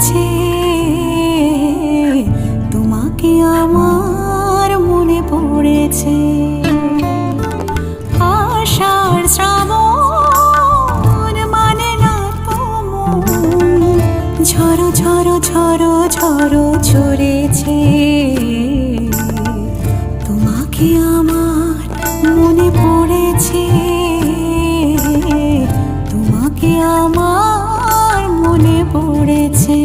পড়েছে, তোমাকে আমার মনে পড়েছে। আষাঢ় শ্রাবণ মানে না তো মন, ঝড়ো ঝড়ো ঝড়ো ঝড়ো ঝরেছে, তোমাকে আমার মনে পড়েছে, তোমাকে আমার মনে পড়েছে।